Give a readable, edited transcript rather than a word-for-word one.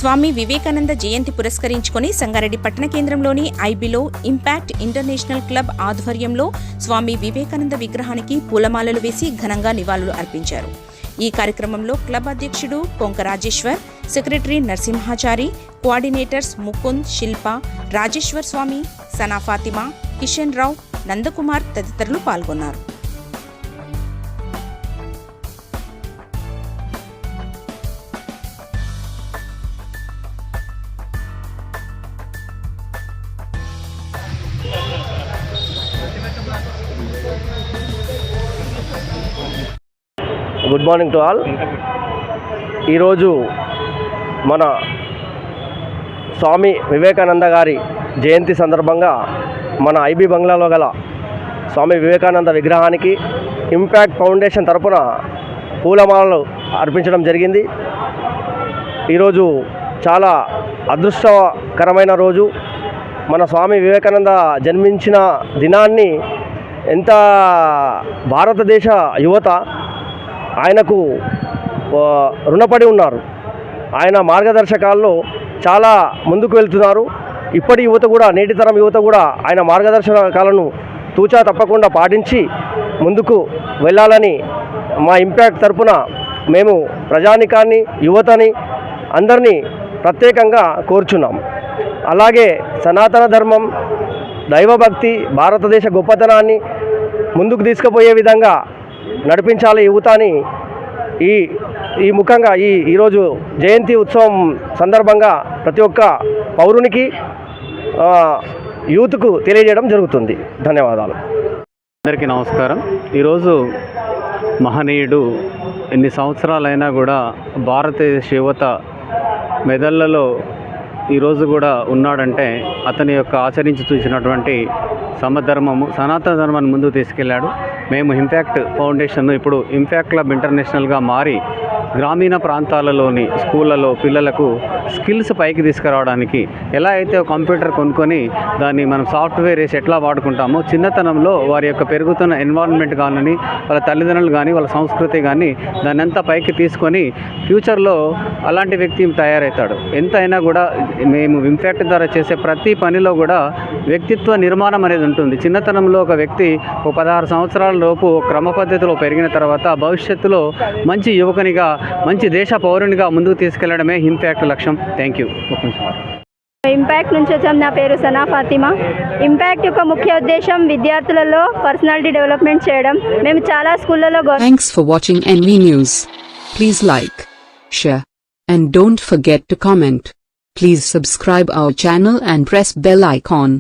స్వామి వివేకానంద జయంతి పురస్కరించుకొని సంగారెడ్డి పట్టణ కేంద్రంలోని ఐబీలో ఇంపాక్ట్ ఇంటర్నేషనల్ క్లబ్ ఆధ్వర్యంలో స్వామి వివేకానంద విగ్రహానికి పూలమాలలు వేసి ఘనంగా నివాళులు అర్పించారు. ఈ కార్యక్రమంలో క్లబ్ అధ్యక్షుడు కొంక రాజేశ్వర్, సెక్రటరీ నరసింహాచారి, కోఆర్డినేటర్స్ ముకుంద్, శిల్ప, రాజేశ్వర్ స్వామి, సనా ఫాతిమా, కిషన్ రావు, నందకుమార్ తదితరులు పాల్గొన్నారు. Good morning to all. ఈరోజు మన స్వామి వివేకానంద గారి జయంతి సందర్భంగా మన ఐబీ బంగ్లాలో గల స్వామి వివేకానంద విగ్రహానికి ఇంపాక్ట్ ఫౌండేషన్ తరపున పూలమాలలు అర్పించడం జరిగింది. ఈరోజు చాలా అదృష్టకరమైన రోజు. మన స్వామి వివేకానంద జన్మించిన దినాన్ని ఎంత భారతదేశ యువత ఆయనకు రుణపడి ఉన్నారు. ఆయన మార్గదర్శకాల్లో చాలా ముందుకు వెళ్తున్నారు. ఇప్పటి యువత కూడా, నేటి తరం యువత కూడా ఆయన మార్గదర్శకాలను తూచా తప్పకుండా పాటించి ముందుకు వెళ్ళాలని మా ఇంపాక్ట్ తరపున మేము ప్రజానికాన్ని, యువతని అందరినీ ప్రత్యేకంగా కోరుచున్నాం. అలాగే సనాతన ధర్మం, దైవభక్తి, భారతదేశ గొప్పతనాన్ని ముందుకు తీసుకుపోయే విధంగా నడిపించాలి యువతని ఈ ముఖంగా ఈరోజు జయంతి ఉత్సవం సందర్భంగా ప్రతి ఒక్క పౌరునికి, యూత్కు తెలియజేయడం జరుగుతుంది. ధన్యవాదాలు. అందరికీ నమస్కారం. ఈరోజు మహనీయుడు ఎన్ని సంవత్సరాలైనా కూడా భారతదేశ యువత మెదళ్లలో ఈరోజు కూడా ఉన్నాడంటే అతని యొక్క ఆచరించి చూసినటువంటి సమధర్మము, సనాతన ధర్మాన్ని ముందుకు తీసుకెళ్లాడు. మేము ఇంపాక్ట్ ఫౌండేషన్ ఇప్పుడు ఇంపాక్ట్ క్లబ్ ఇంటర్నేషనల్గా మారి గ్రామీణ ప్రాంతాలలోని స్కూళ్ళలో పిల్లలకు స్కిల్స్ పైకి తీసుకురావడానికి, ఎలా అయితే కంప్యూటర్ కొనుక్కొని దాన్ని మనం సాఫ్ట్వేర్ వేసి ఎట్లా వాడుకుంటామో, చిన్నతనంలో వారి యొక్క పెరుగుతున్న ఎన్విరాన్మెంట్ కానీ, వాళ్ళ తల్లిదండ్రులు కానీ, వాళ్ళ సంస్కృతి కానీ దాన్ని అంతా పైకి తీసుకొని ఫ్యూచర్లో అలాంటి వ్యక్తి తయారవుతాడు. ఎంతైనా కూడా మేము ఇంపాక్ట్ ద్వారా చేసే ప్రతి పనిలో కూడా వ్యక్తిత్వ నిర్మాణం అనేది ఉంటుంది. చిన్నతనంలో ఒక వ్యక్తి ఒక 16 సంవత్సరాల లోపు క్రమ పద్ధతిలో పెరిగిన తర్వాత భవిష్యత్తులో మంచి యువకునిగా, మంచి దేశ పౌరునిగా ముందుకు తీసుకెళ్లడమే ఇంపాక్ట్ లక్ష్యం. Thank you. ఇంపాక్ట్ నుంచి వచ్చాం. నా పేరు సనా ఫాతిమా. ఇంపాక్ట్ యొక్క ముఖ్య ఉద్దేశం విద్యార్థులలో పర్సనాలిటీ డెవలప్మెంట్ చేయడం. మేము చాలా స్కూళ్ళలో. Thanks for watching NV News. Please like, share and don't forget to comment. Please subscribe our channel and press bell icon.